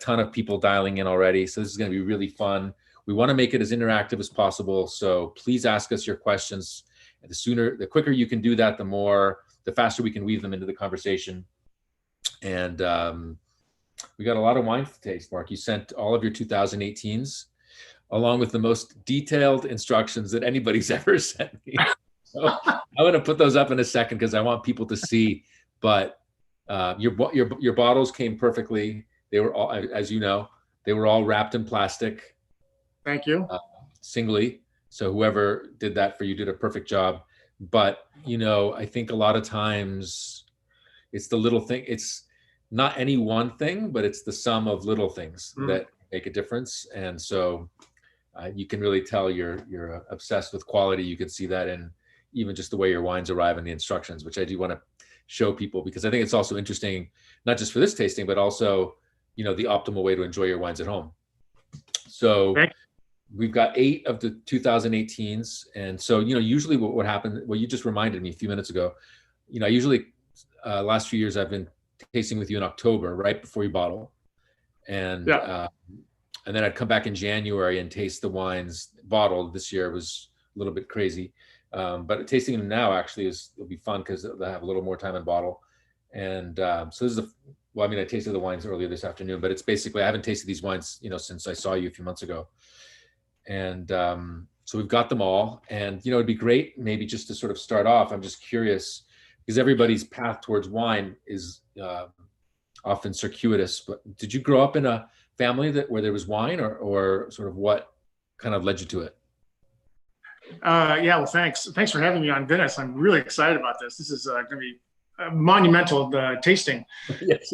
ton of people dialing in already. So this is going to be really fun. We want to make it as interactive as possible. So please ask us your questions. The quicker you can do that, the faster we can weave them into the conversation. And we got a lot of wine to taste, Mark. You sent all of your 2018s along with the most detailed instructions that anybody's ever sent me. So I'm going to put those up in a second because I want people to see. But your bottles came perfectly. They were all, as you know, they were all wrapped in plastic. Thank you. Singly. So whoever did that for you did a perfect job. But, I think a lot of times it's the little thing. It's not any one thing, but it's the sum of little things that make a difference. And so you can really tell you're obsessed with quality. You can see that in even just the way your wines arrive in the instructions, which I do want to show people, because I think it's also interesting, not just for this tasting, but also, the optimal way to enjoy your wines at home. So we've got 8 of the 2018s. And so, usually what happened, you just reminded me a few minutes ago, I usually last few years I've been tasting with you in October, right before you bottle. And then I'd come back in January and taste the wines bottled. This year was a little bit crazy. But tasting them now actually will be fun because they'll have a little more time in bottle. And so this is I tasted the wines earlier this afternoon, but it's basically, I haven't tasted these wines, since I saw you a few months ago. And so we've got them all. And, it'd be great maybe just to sort of start off. I'm just curious because everybody's path towards wine is often circuitous. But did you grow up in a family where there was wine or sort of what kind of led you to it? Well, thanks for having me on, Vinous. I'm really excited about this. This is going to be monumental tasting. Yes.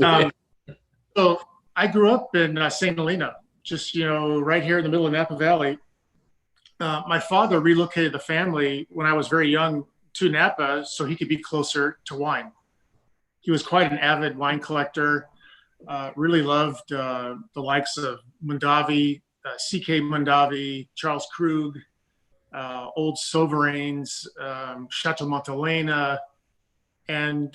So I grew up in St. Helena, just right here in the middle of Napa Valley. My father relocated the family when I was very young to Napa so he could be closer to wine. He was quite an avid wine collector. Really loved the likes of Mondavi, C.K. Mondavi, Charles Krug, old Sovereigns, Chateau Montelena, and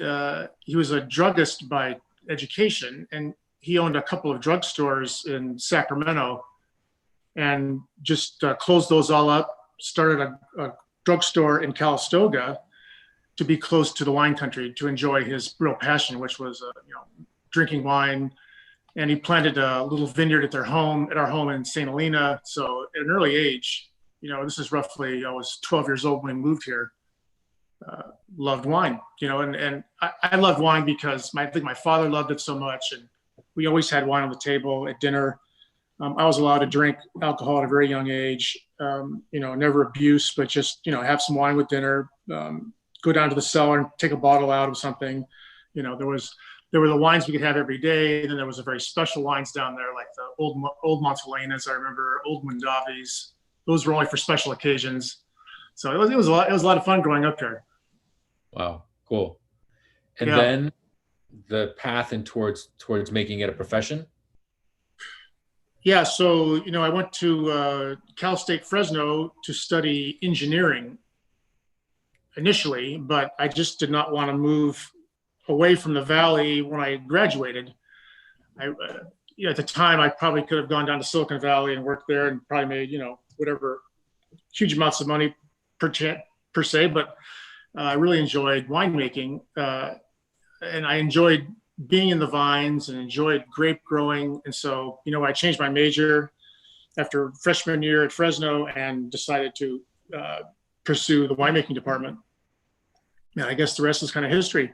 he was a druggist by education, and he owned a couple of drugstores in Sacramento, and just closed those all up, started a drugstore in Calistoga to be close to the wine country, to enjoy his real passion, which was drinking wine. And he planted a little vineyard at our home in St. Helena. So at an early age, this is roughly, I was 12 years old when we moved here, loved wine, and I loved wine because I think my father loved it so much. And we always had wine on the table at dinner. I was allowed to drink alcohol at a very young age, never abuse, but just, have some wine with dinner, go down to the cellar and take a bottle out of something. There were the wines we could have every day. And then there was a very special wines down there, like the old Montelenas, I remember, old Mondavis. Those were only for special occasions. So it was a lot of fun growing up here. Wow, cool. And then the path and towards making it a profession? Yeah, so I went to Cal State Fresno to study engineering initially, but I just did not want to move away from the Valley when I graduated. At the time, I probably could have gone down to Silicon Valley and worked there and probably made, whatever huge amounts of money per se, but I really enjoyed winemaking, and I enjoyed being in the vines and enjoyed grape growing. And so, I changed my major after freshman year at Fresno and decided to pursue the winemaking department. And I guess the rest is kind of history,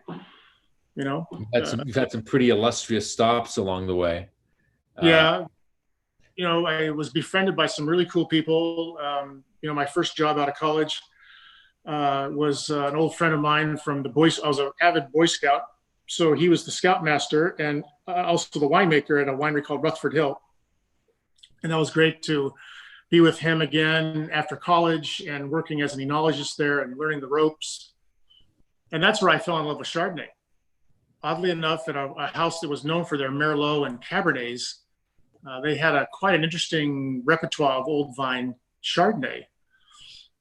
You've had some pretty illustrious stops along the way. I was befriended by some really cool people. My first job out of college was an old friend of mine from the Boy. I was an avid Boy Scout, so he was the scoutmaster and also the winemaker at a winery called Rutherford Hill. And that was great to be with him again after college and working as an enologist there and learning the ropes. And that's where I fell in love with Chardonnay. Oddly enough, at a house that was known for their Merlot and Cabernets, they had quite an interesting repertoire of old vine Chardonnay.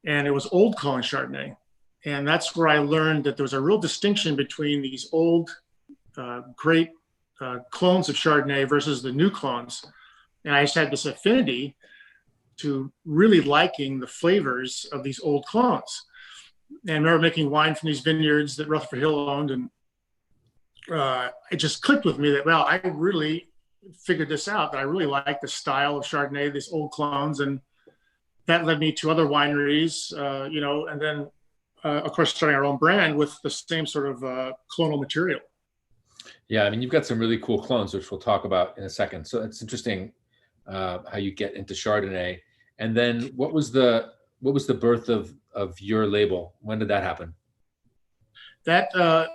And it was old clone Chardonnay. And that's where I learned that there was a real distinction between these old, great clones of Chardonnay versus the new clones. And I just had this affinity to really liking the flavors of these old clones. And I remember making wine from these vineyards that Rutherford Hill owned. And it just clicked with me that, well, I really figured this out, that I really like the style of Chardonnay, these old clones. And that led me to other wineries, and then, of course, starting our own brand with the same sort of clonal material. Yeah, I mean, you've got some really cool clones, which we'll talk about in a second. So it's interesting how you get into Chardonnay. And then what was the birth of your label? When did that happen? That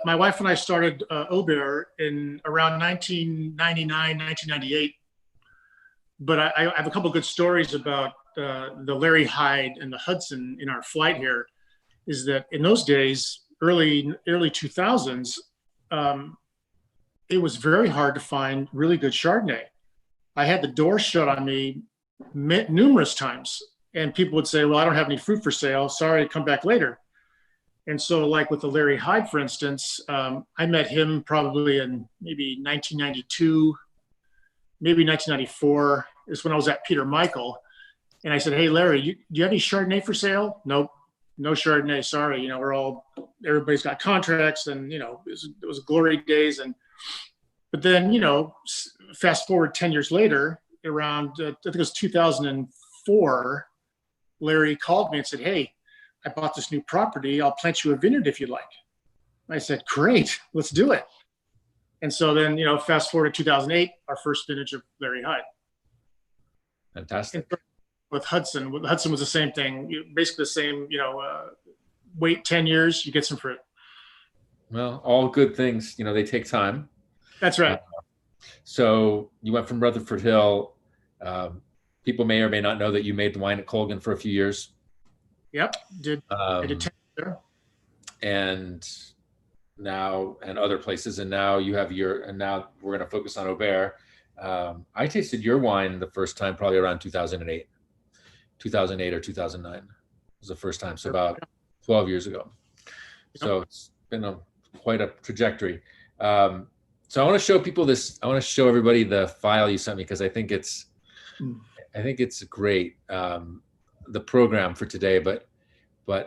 my wife and I started Aubert in around 1999, 1998. But I have a couple of good stories about the Larry Hyde and the Hudson in our flight here. Is that in those days, early 2000s, it was very hard to find really good Chardonnay. I had the door shut on me numerous times, and people would say, "Well, I don't have any fruit for sale. Sorry, come back later." And so, like with the Larry Hyde, for instance, I met him probably in maybe 1992, maybe 1994 is when I was at Peter Michael. And I said, "Hey, Larry, do you have any Chardonnay for sale?" "Nope, no Chardonnay. Sorry. Everybody's got contracts, and, it was glory days." But then, fast forward 10 years later, around, I think it was 2004, Larry called me and said, "Hey, I bought this new property. I'll plant you a vineyard if you'd like." I said, "Great, let's do it." And so then, fast forward to 2008, our first vintage of Larry Hyde. Fantastic. And with Hudson was the same thing. Basically the same, wait 10 years, you get some fruit. Well, all good things, they take time. That's right. So you went from Rutherford Hill. People may or may not know that you made the wine at Colgan for a few years. Yep. I did 10 there. And other places. And now you have now we're going to focus on Aubert. I tasted your wine the first time probably around 2008 or 2009 was the first time. So about 12 years ago. So it's been quite a trajectory. So I want to show people this. I want to show everybody the file you sent me, because I think it's great. The program for today, but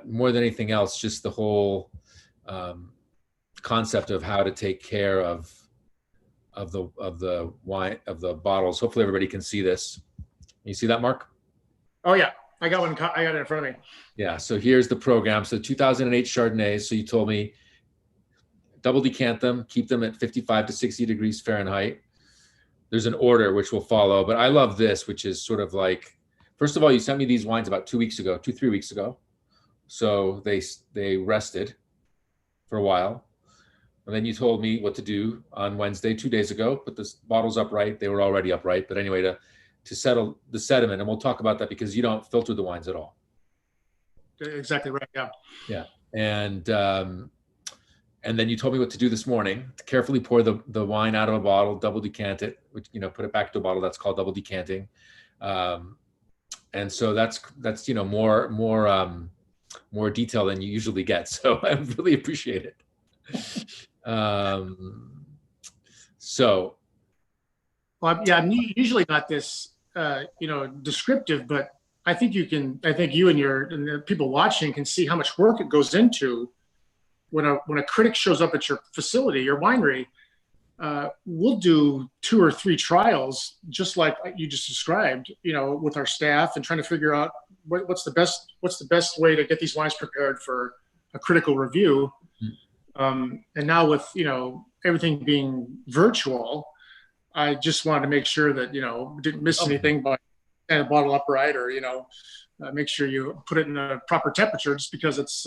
more than anything else, just the whole concept of how to take care of the wine, of the bottles. Hopefully everybody can see this. You see that, Mark? Oh yeah, I got it in front of me. Yeah. So here's the program. So 2008 Chardonnays. So you told me double decant them, keep them at 55 to 60 degrees Fahrenheit. There's an order which will follow, but I love this, which is sort of like, first of all, you sent me these wines about 3 weeks ago. So they rested for a while. And then you told me what to do on Wednesday, 2 days ago, put the bottles upright. They were already upright, but anyway, to settle the sediment. And we'll talk about that because you don't filter the wines at all. Exactly right. Yeah. Yeah. And then you told me what to do this morning: to carefully pour the wine out of a bottle, double decant it, which, put it back to a bottle. That's called double decanting. And so that's more detail than you usually get. So I really appreciate it. I'm usually not this, descriptive, but I think you and the people watching can see how much work it goes into when a critic shows up at your facility, your winery. We'll do 2 or 3 trials, just like you just described, with our staff, and trying to figure out what's the best way to get these wines prepared for a critical review. And now with, everything being virtual, I just wanted to make sure that, didn't miss anything by getting a bottle upright, or, make sure you put it in a proper temperature, just because it's,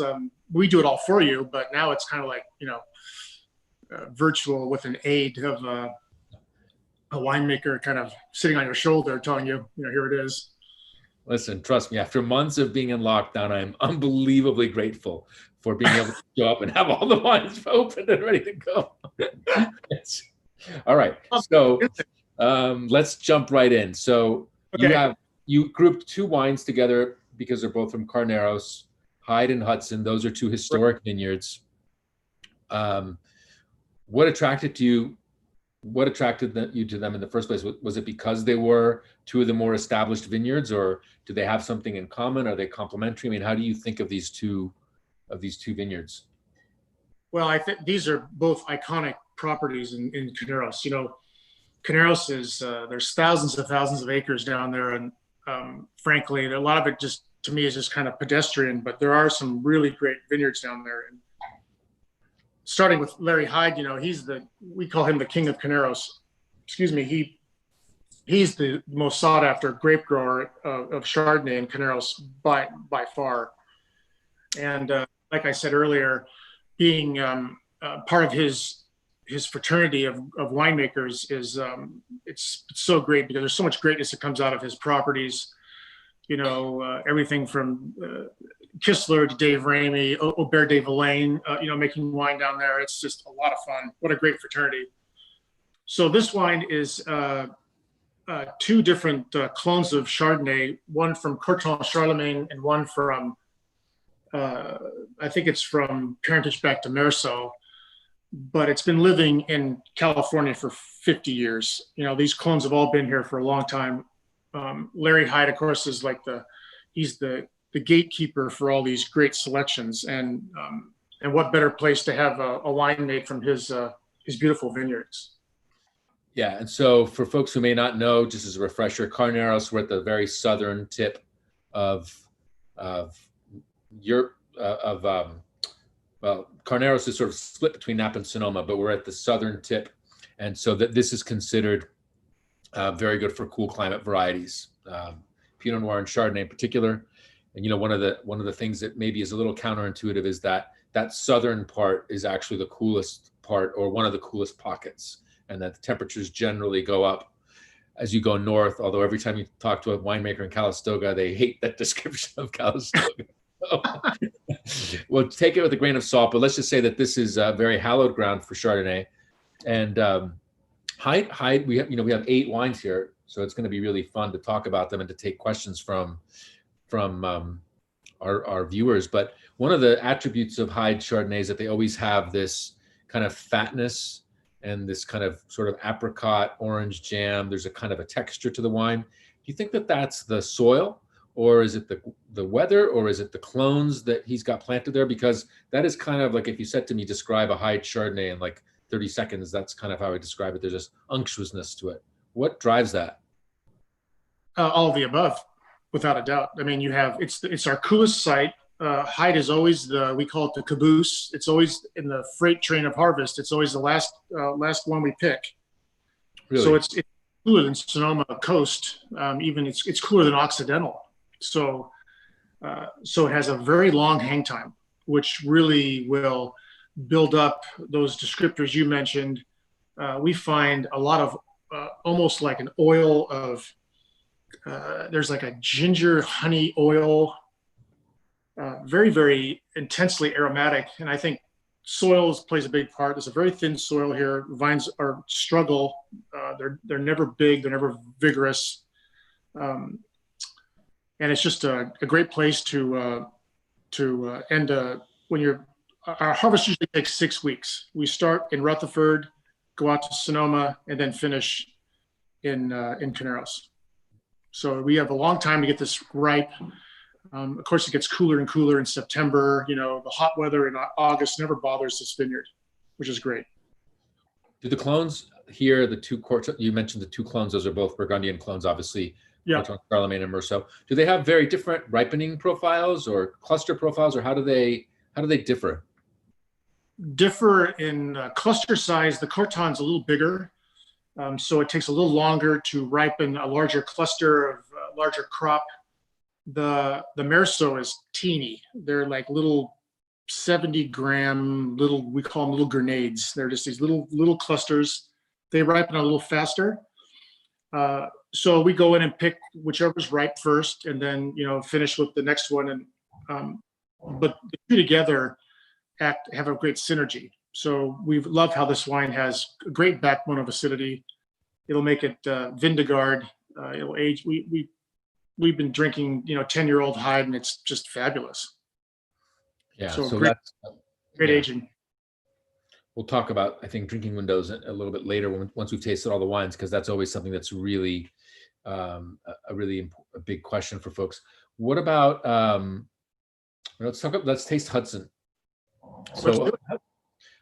we do it all for you, but now it's kind of like, virtual with an aid of a winemaker kind of sitting on your shoulder telling you, here it is. Listen, trust me, after months of being in lockdown, I'm unbelievably grateful for being able to show up and have all the wines open and ready to go. All right. So let's jump right in. So you grouped 2 wines together because they're both from Carneros, Hyde and Hudson. Those are 2 historic vineyards. What attracted you what attracted you to them in the first place? Was it because they were two of the more established vineyards, or do they have something in common? Are they complementary? I mean, how do you think of these two vineyards? Well, I think these are both iconic properties in Carneros. Carneros is there's thousands of acres down there, and frankly, a lot of it just to me is just kind of pedestrian. But there are some really great vineyards down there. And starting with Larry Hyde, we call him the king of Carneros. Excuse me, he's the most sought after grape grower of Chardonnay in Carneros by far. And like I said earlier, being part of his fraternity of winemakers is it's so great because there's so much greatness that comes out of his properties. Everything from Kistler to Dave Ramey, Aubert de Villaine, making wine down there. It's just a lot of fun. What a great fraternity. So this wine is two different clones of Chardonnay, one from Corton Charlemagne and one from, I think it's from parentage back to Meursault, but it's been living in California for 50 years. These clones have all been here for a long time. Larry Hyde, of course, is he's the gatekeeper for all these great selections, and what better place to have a wine made from his beautiful vineyards. Yeah, and so for folks who may not know, just as a refresher, Carneros, we're at the very southern tip of Europe. Well, Carneros is sort of split between Napa and Sonoma, but we're at the southern tip, and so this is considered very good for cool climate varieties, Pinot Noir and Chardonnay in particular. And one of the things that maybe is a little counterintuitive is that southern part is actually the coolest part, or one of the coolest pockets, and that the temperatures generally go up as you go north. Although every time you talk to a winemaker in Calistoga, they hate that description of Calistoga. Well, take it with a grain of salt, but let's just say that this is very hallowed ground for Chardonnay. And Hyde, we have 8 wines here, so it's going to be really fun to talk about them and to take questions from our viewers. But one of the attributes of Hyde Chardonnay is that they always have this kind of fatness and this kind of sort of apricot orange jam. There's a kind of a texture to the wine. Do you think that that's the soil, or is it the weather, or is it the clones that he's got planted there? Because that is kind of like, if you said to me, describe a Hyde Chardonnay in like 30 seconds, that's kind of how I describe it. There's this unctuousness to it. What drives that? All of the above, without a doubt. I mean, it's our coolest site. Hyde is always we call it the caboose. It's always in the freight train of harvest. It's always the last one we pick. Really? So it's cooler than Sonoma coast. Even it's cooler than Occidental. So it has a very long hang time, which really will build up those descriptors you mentioned. We find a lot of almost like an oil of, there's like a ginger honey oil, very, very intensely aromatic. And I think soils plays a big part. There's a very thin soil here. Vines struggle. They're never big. They're never vigorous. And it's just a great place to end when our harvest usually takes 6 weeks. We start in Rutherford, go out to Sonoma, and then finish in Carneros. So we have a long time to get this ripe. Of course, it gets cooler and cooler in September. The hot weather in August never bothers this vineyard, which is great. Do the clones here, you mentioned the 2 clones, those are both Burgundian clones, obviously. Yeah. Charlemagne and Meursault. Do they have very different ripening profiles or cluster profiles, or how do they differ? Differ in cluster size. The Corton's a little bigger, so it takes a little longer to ripen a larger cluster of larger crop. The Meursault is teeny. They're like little 70-gram we call them little grenades. They're just these little clusters. They ripen a little faster. So we go in and pick whichever's ripe first, and then finish with the next one. And but the two together have a great synergy. So we love how this wine has a great backbone of acidity. It'll make it Vineyard. It'll age. We've been drinking 10-year-old Hyde, and it's just fabulous. Yeah. So great yeah. aging. we'll talk about, I think, drinking windows a little bit later once we've tasted all the wines, because that's always something that's really a really a big question for folks. What about let's taste Hudson. So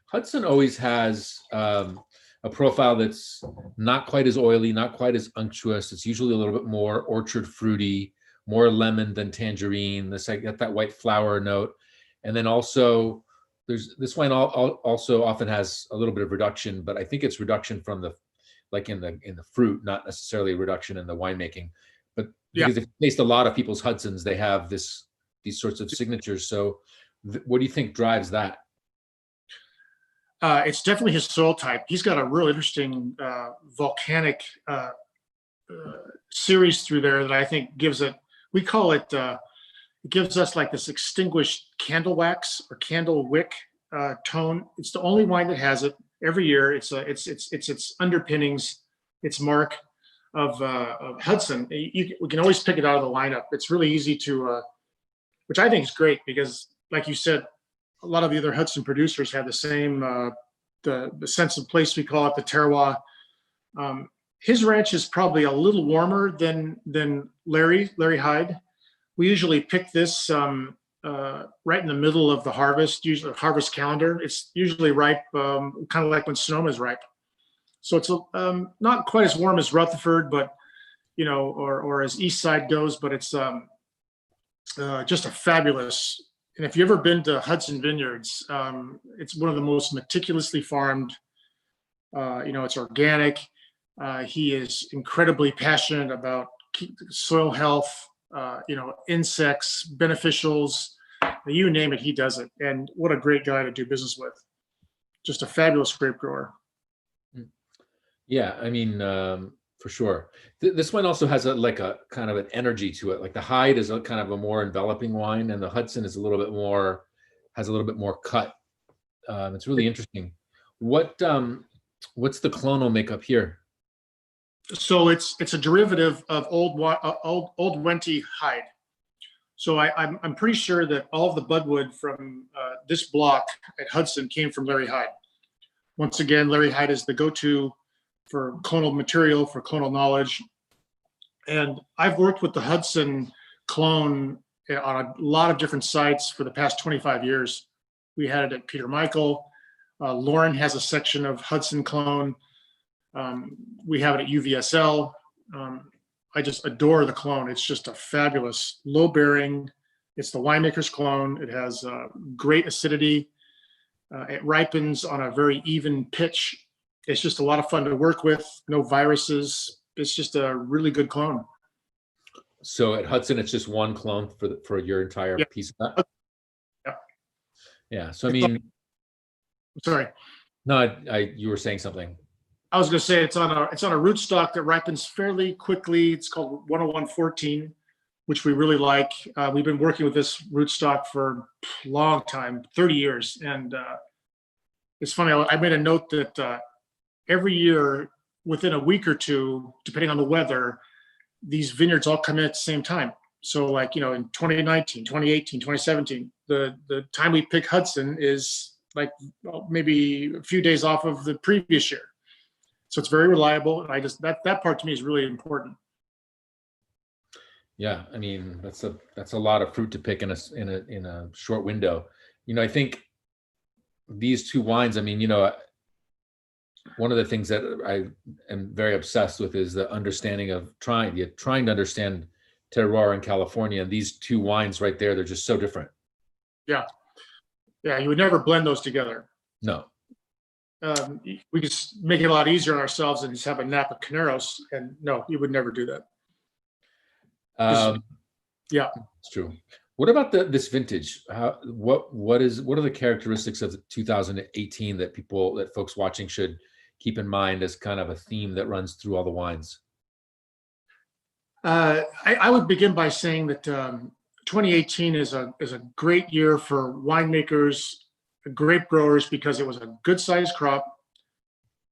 Hudson always has a profile that's not quite as oily, not quite as unctuous. It's usually a little bit more orchard fruity, more lemon than tangerine. This, I get that white flower note, and then also this wine also often has a little bit of reduction, but I think it's reduction from the in the fruit, not necessarily a reduction in the winemaking. But because if you taste a lot of people's Hudsons, they have these sorts of signatures. So what do you think drives that? It's definitely his soil type. He's got a real interesting volcanic series through there that I think gives it, we call it, it gives us like this extinguished candle wax or candle wick tone. It's the only wine that has it every year. It's its underpinnings, its mark of Hudson. We can always pick it out of the lineup. It's really easy to, which I think is great because, like you said, a lot of the other Hudson producers have the same the sense of place, we call it, the terroir. His ranch is probably a little warmer than Larry Hyde. We usually pick this right in the middle of the harvest, usually harvest calendar. It's usually ripe, kind of like when Sonoma is ripe. So it's not quite as warm as Rutherford, but or as East Side goes, but it's just a fabulous. And if you've ever been to Hudson Vineyards, it's one of the most meticulously farmed. It's organic. He is incredibly passionate about soil health, insects, beneficials, you name it, he does it. And what a great guy to do business with. Just a fabulous grape grower. Yeah, I mean, for sure. This one also has a kind of an energy to it. Like the Hyde is a kind of a more enveloping wine, and the Hudson is has a little bit more cut. It's really interesting. What's the clonal makeup here? So it's a derivative of old Wente Hyde. So I'm pretty sure that all of the budwood from this block at Hudson came from Larry Hyde. Once again, Larry Hyde is the go-to for clonal material, for clonal knowledge. And I've worked with the Hudson clone on a lot of different sites for the past 25 years. We had it at Peter Michael. Lauren has a section of Hudson clone. We have it at UVSL. I just adore the clone. It's just a fabulous low bearing. It's the winemaker's clone. It has great acidity. It ripens on a very even pitch. It's just a lot of fun to work with. No viruses. It's just a really good clone. So at Hudson, it's just one clone for your entire piece of that? Yeah. Yeah. So I mean, sorry. No, you were saying something. I was going to say it's on a rootstock that ripens fairly quickly. It's called 10114, which we really like. We've been working with this rootstock for a long time, 30 years. And it's funny, I made a note that every year, within a week or two, depending on the weather, these vineyards all come in at the same time. So in 2019, 2018, 2017, the time we pick Hudson is maybe a few days off of the previous year. So it's very reliable. And that part to me is really important. Yeah, I mean, that's a lot of fruit to pick in a short window. I think these two wines, I mean, one of the things that I am very obsessed with is the understanding of trying to understand terroir in California. And these two wines right there, they're just so different. Yeah. Yeah, you would never blend those together. No. We could make it a lot easier on ourselves and just have a Napa Caneros. And no, you would never do that. Yeah. It's true. What about this vintage? What are the characteristics of the 2018 that folks watching should keep in mind as kind of a theme that runs through all the wines? I would begin by saying that 2018 is a great year for winemakers, grape growers, because it was a good sized crop,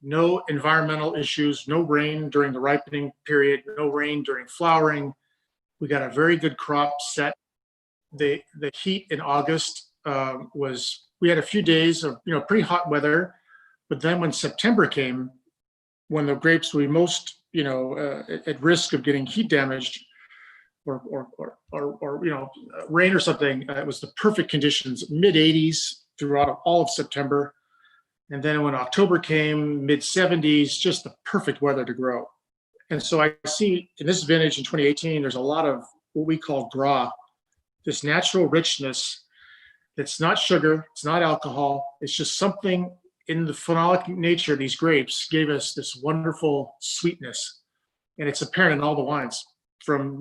no environmental issues, no rain during the ripening period, no rain during flowering. We got a very good crop set. The heat in August we had a few days of pretty hot weather, But then when September came, when the grapes were most, at risk of getting heat damaged or rain or something, it was the perfect conditions, mid 80s throughout all of September. And then when October came, mid 70s, just the perfect weather to grow. And so I see in this vintage in 2018, there's a lot of what we call gras, this natural richness. It's not sugar, it's not alcohol. It's just something in the phenolic nature of these grapes gave us this wonderful sweetness. And it's apparent in all the wines, from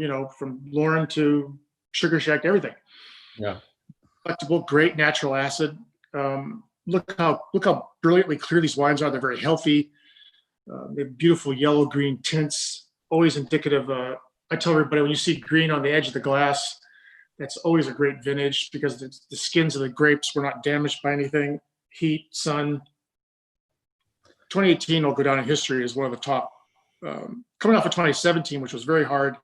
Lauren to Sugar Shack, everything. Yeah. Collectible, great natural acid. Look how brilliantly clear these wines are. They're very healthy. They have beautiful yellow green tints, always indicative. I tell everybody, when you see green on the edge of the glass, that's always a great vintage, because the skins of the grapes were not damaged by anything, heat, sun. 2018 will go down in history as one of the top. Coming off of 2017, which was very hard,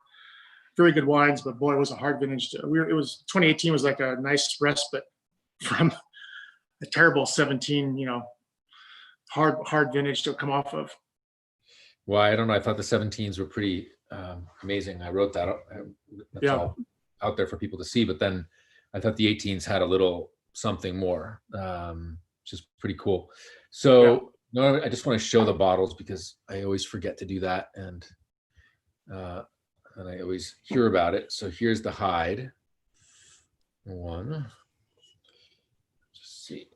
very good wines, but boy, it was a hard vintage. 2018 was like a nice respite from a terrible 17, hard vintage to come off of. Well, I don't know. I thought the 17s were pretty amazing. I wrote that up. That's all out there for people to see. But then I thought the 18s had a little something more, which is pretty cool. So I just want to show the bottles, because I always forget to do that. And I always hear about it. So here's the Hyde one. Just see.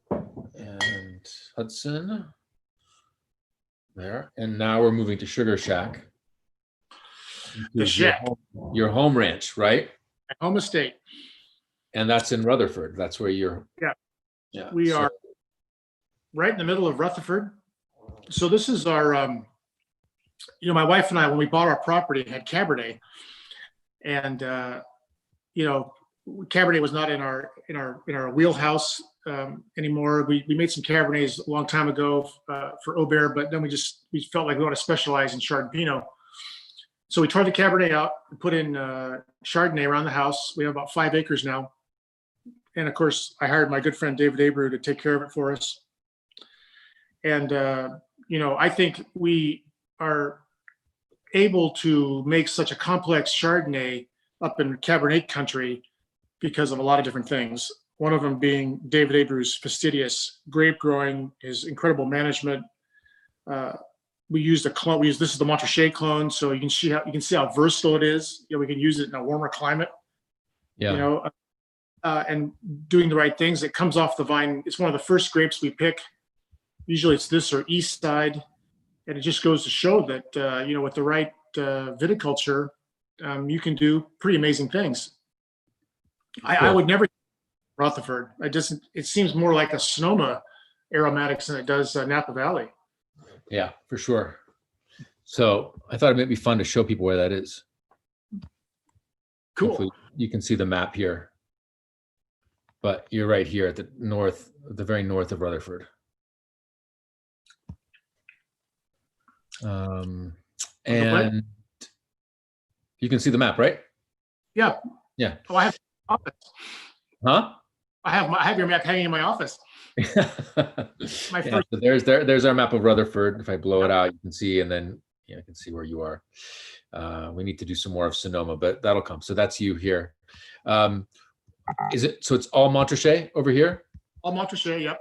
And Hudson. There. And now we're moving to Sugar Shack. The Shack. Your home ranch, right? Home estate. And that's in Rutherford. That's where you're. Yeah. We are right in the middle of Rutherford. So this is our, my wife and I, when we bought our property, had Cabernet. And, Cabernet was not in our wheelhouse anymore. We made some Cabernets a long time ago for Aubert, but then we felt like we want to specialize in Chardonnay. So we tried the Cabernet out and put in Chardonnay around the house. We have about 5 acres now. And of course, I hired my good friend David Aubert to take care of it for us. And, I think we are able to make such a complex Chardonnay up in Cabernet country because of a lot of different things. One of them being David Abert's fastidious grape growing, his incredible management. We used a clone. This is the Montrachet clone, so you can see how versatile it is. We can use it in a warmer climate. Yeah. And doing the right things. It comes off the vine. It's one of the first grapes we pick. Usually it's this or East Side, and it just goes to show that with the right viticulture, you can do pretty amazing things. I would never Rutherford. It seems more like a Sonoma aromatics than it does Napa Valley. Yeah, for sure. So I thought it might be fun to show people where that is. Cool. Hopefully you can see the map here, but you're right here at the very north of Rutherford. And you can see the map, right? Yeah. Yeah. Oh, I have office. Huh? I have your map hanging in my office. So there's our map of Rutherford. If I blow it out, you can see, and then you can see where you are. We need to do some more of Sonoma, but that'll come. So that's you here. Is it? So it's all Montrachet over here. All Montrachet, yep.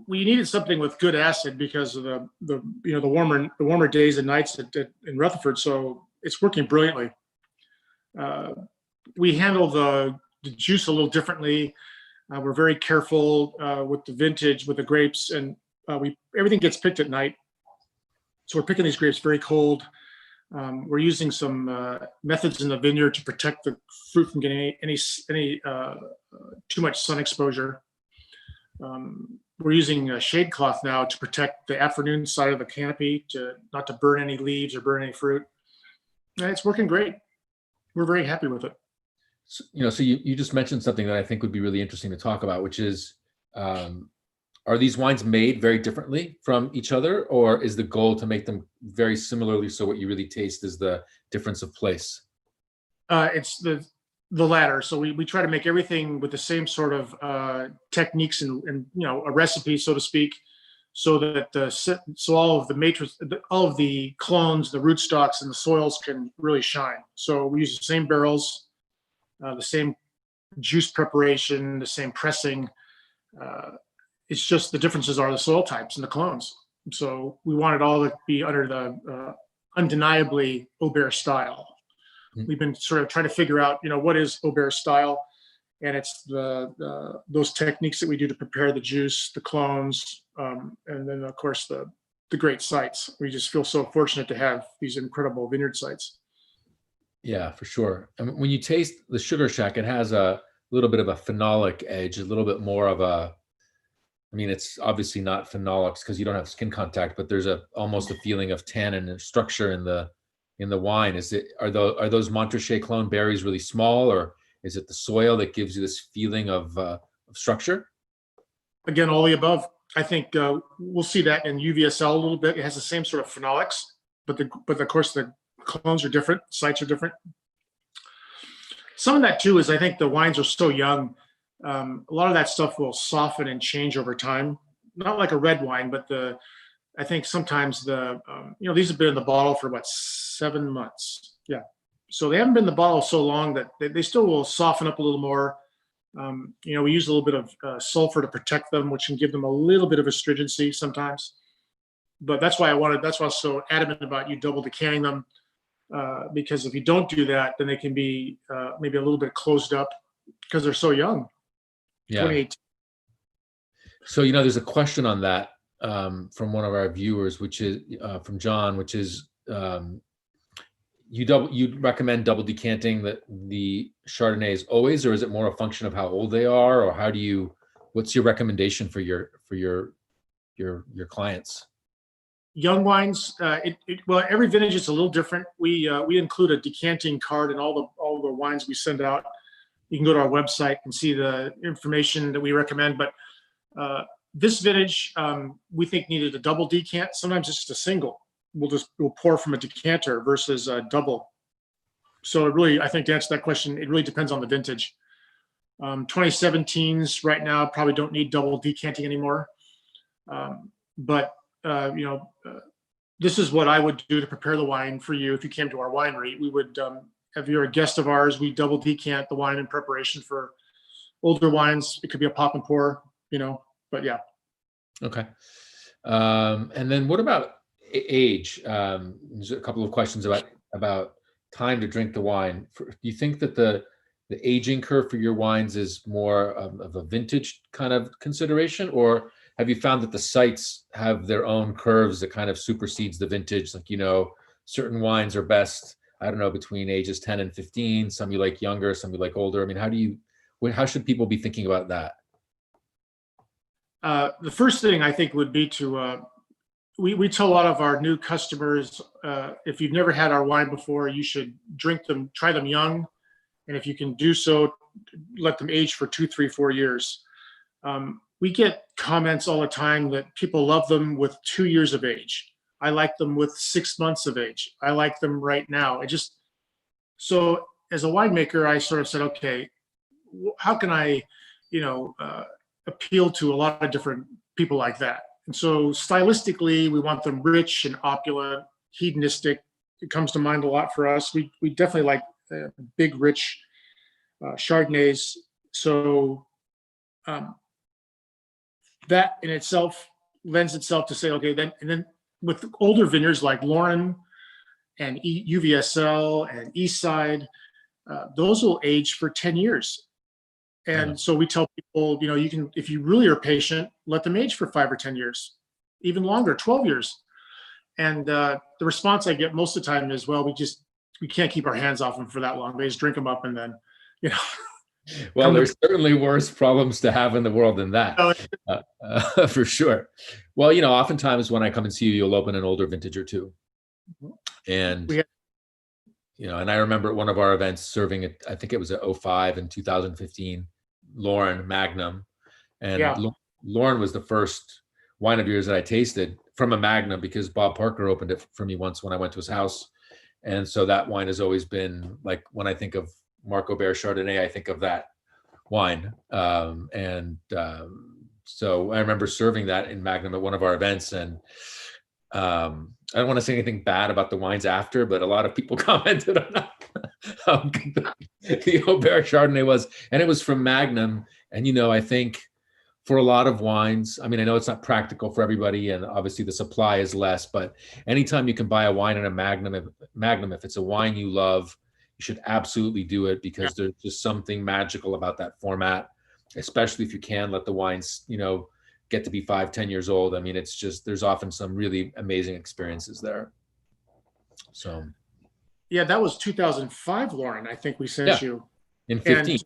We needed something with good acid because of the warmer days and nights in Rutherford. So it's working brilliantly. We handle the juice a little differently. We're very careful with the vintage, with the grapes, and everything gets picked at night. So we're picking these grapes very cold. We're using some methods in the vineyard to protect the fruit from getting any too much sun exposure. We're using a shade cloth now to protect the afternoon side of the canopy, not to burn any leaves or burn any fruit. And it's working great. We're very happy with it. So you just mentioned something that I think would be really interesting to talk about, which is, are these wines made very differently from each other, or is the goal to make them very similarly, so what you really taste is the difference of place? It's The latter. So we try to make everything with the same sort of techniques and a recipe, so to speak, so that so all of the matrix, all of the clones, the rootstocks, and the soils can really shine. So we use the same barrels, the same juice preparation, the same pressing. Uh, it's just the differences are the soil types and the clones. So we want it all to be under the undeniably Aubert style. We've been sort of trying to figure out, what is Aubert style, and it's those techniques that we do to prepare the juice, the clones, and then of course the great sites. We just feel so fortunate to have these incredible vineyard sites. Yeah, for sure. I mean, when you taste the Sugar Shack, it has a little bit of a phenolic edge, a little bit more of a. I mean, it's obviously not phenolics because you don't have skin contact, but there's almost a feeling of tannin and structure in the wine. Are those Montrachet clone berries really small, or is it the soil that gives you this feeling of structure? Again, all the above. I think we'll see that in UVSL a little bit. It has the same sort of phenolics, but of course the clones are different, sites are different. Some of that too is I think the wines are so young. A lot of that stuff will soften and change over time. Not like a red wine, but I think sometimes these have been in the bottle for about 7 months. Yeah. So they haven't been in the bottle so long that they still will soften up a little more. We use a little bit of sulfur to protect them, which can give them a little bit of astringency sometimes. But that's why I was so adamant about you double decanting them, because if you don't do that, then they can be maybe a little bit closed up because they're so young. Yeah. 28. So, there's a question on that from one of our viewers, which is from John, which is you'd recommend double decanting the Chardonnays always, or is it more a function of how old they are, or what's your recommendation for your clients? Young wines, well, every vintage is a little different. We include a decanting card in all the wines we send out. You can go to our website and see the information that we recommend. But this vintage, we think needed a double decant. Sometimes it's just a single. We'll pour from a decanter versus a double. So it really, I think to answer that question, it really depends on the vintage. 2017s right now probably don't need double decanting anymore. But this is what I would do to prepare the wine for you if you came to our winery. We would, if you're a guest of ours, we double decant the wine in preparation for older wines. It could be a pop and pour, but yeah. Okay. And then what about age? There's a couple of questions about time to drink the wine. Do you think that the aging curve for your wines is more of a vintage kind of consideration, or have you found that the sites have their own curves that kind of supersedes the vintage? Like, certain wines are best, I don't know, between ages 10 and 15. Some you like younger, some you like older. I mean, how should people be thinking about that? The first thing I think would be to, we tell a lot of our new customers, if you've never had our wine before, you should try them young. And if you can do so, let them age for 2, 3, 4 years. We get comments all the time that people love them with 2 years of age. I like them with 6 months of age. I like them right now. So as a winemaker, I sort of said, okay, how can I, appeal to a lot of different people like that? And so stylistically, we want them rich and opulent, hedonistic. It comes to mind a lot for us. We definitely like big, rich Chardonnays. So that in itself lends itself to say, okay, then with older vineyards like Lauren and UVSL and Eastside, those will age for 10 years. And so we tell people, you can, if you really are patient, let them age for 5 or 10 years, even longer, 12 years. And the response I get most of the time is, well, we can't keep our hands off them for that long. They just drink them up and then, Well, there's certainly worse problems to have in the world than that, for sure. Well, oftentimes when I come and see you, you'll open an older vintage or two. And, and I remember at one of our events serving it, I think it was at 05 and 2015, Lauren Magnum. And Lauren was the first wine of yours that I tasted from a Magnum because Bob Parker opened it for me once when I went to his house. And so that wine has always been like, when I think of Mark Aubert Chardonnay, I think of that wine. So I remember serving that in Magnum at one of our events, and I don't want to say anything bad about the wines after, but a lot of people commented on how good the Aubert Chardonnay was, and it was from Magnum. And I think for a lot of wines, I mean, I know it's not practical for everybody, and obviously the supply is less, but anytime you can buy a wine in a Magnum, if it's a wine you love, you should absolutely do it, because there's just something magical about that format, especially if you can let the wines, get to be 5-10 years old. I mean, it's just, there's often some really amazing experiences there. So. Yeah, that was 2005, Lauren, I think we sent you. In 15.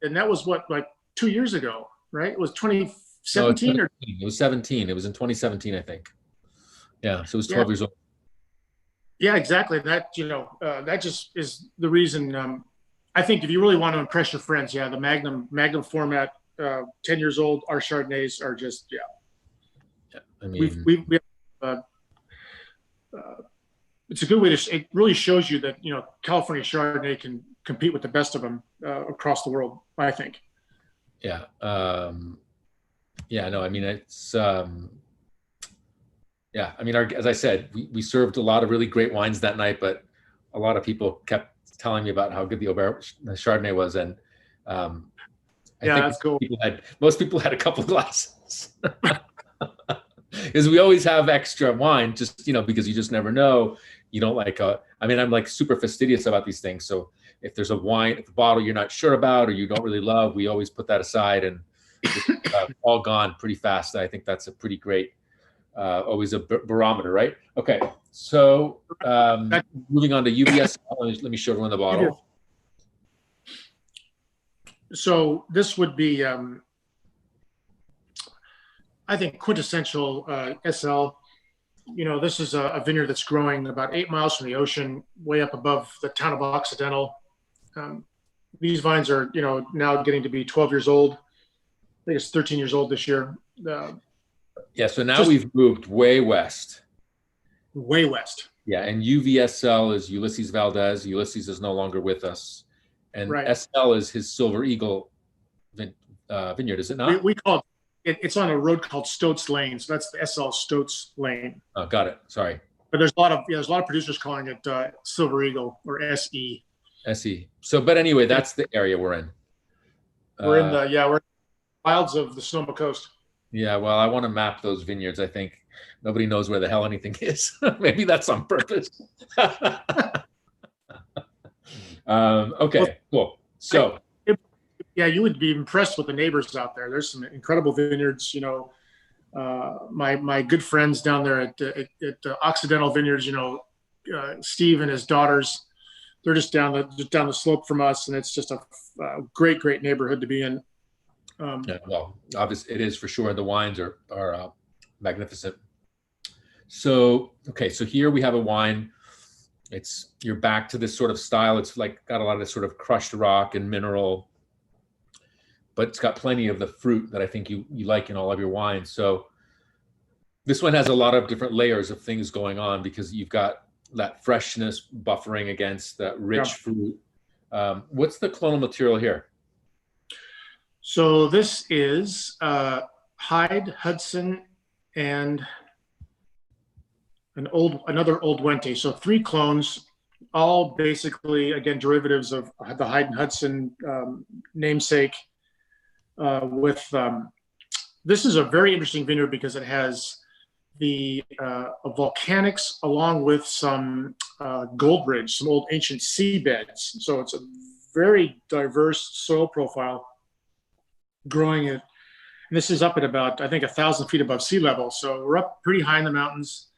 And that was what, like 2 years ago, right? It was 2017 or? It was 17. It was in 2017, I think. Yeah, so it was 12 years old. Yeah, exactly. That, that just is the reason. I think if you really want to impress your friends, the Magnum format, 10 years old, our Chardonnays are just, Yeah, I mean, it's a good way to, it really shows you that, California Chardonnay can compete with the best of them across the world, I think. Yeah. No, I mean, it's, I mean, as I said, we served a lot of really great wines that night, but a lot of people kept telling me about how good the Aubert Chardonnay was. And I think that's cool. Most people had a couple of glasses. Because we always have extra wine, just, because you just never know. You don't I'm like super fastidious about these things. So if there's a bottle you're not sure about or you don't really love, we always put that aside, and it's all gone pretty fast. I think that's a pretty great, always a barometer, right? Okay, so moving on to UVS. Let me show everyone the bottle. So this would be, I think, quintessential SL. This is a vineyard that's growing about 8 miles from the ocean, way up above the town of Occidental. These vines are, now getting to be 12 years old. I think it's 13 years old this year. So now we've moved way west. Way west. Yeah, and UVSL is Ulysses Valdez. Ulysses is no longer with us. And SL is his Silver Eagle vineyard, is it not? We call it, it's on a road called Stoats Lane. So that's the SL Stoats Lane. Oh, got it. Sorry. But there's a lot of producers calling it Silver Eagle or SE. SE. So, but anyway, that's the area we're in. We're in we're in the wilds of the Sonoma Coast. Yeah, well, I want to map those vineyards. I think nobody knows where the hell anything is. Maybe that's on purpose. Okay, cool. So, you would be impressed with the neighbors out there. There's some incredible vineyards. My good friends down there at Occidental Vineyards. Steve and his daughters. They're just down the slope from us, and it's just a great neighborhood to be in. Well, obviously it is for sure. The wines are magnificent. So, okay, so here we have a wine. You're back to this sort of style. It's like got a lot of this sort of crushed rock and mineral, but it's got plenty of the fruit that I think you like in all of your wines. So this one has a lot of different layers of things going on, because you've got that freshness buffering against that rich fruit. What's the clonal material here? So this is Hyde, Hudson, and another old Wente. So 3 clones, all basically, again, derivatives of the Hyde and Hudson namesake. This is a very interesting vineyard because it has the volcanics along with some gold ridge, some old ancient seabeds. So it's a very diverse soil profile growing it. And this is up at about, I think, 1,000 feet above sea level. So we're up pretty high in the mountains,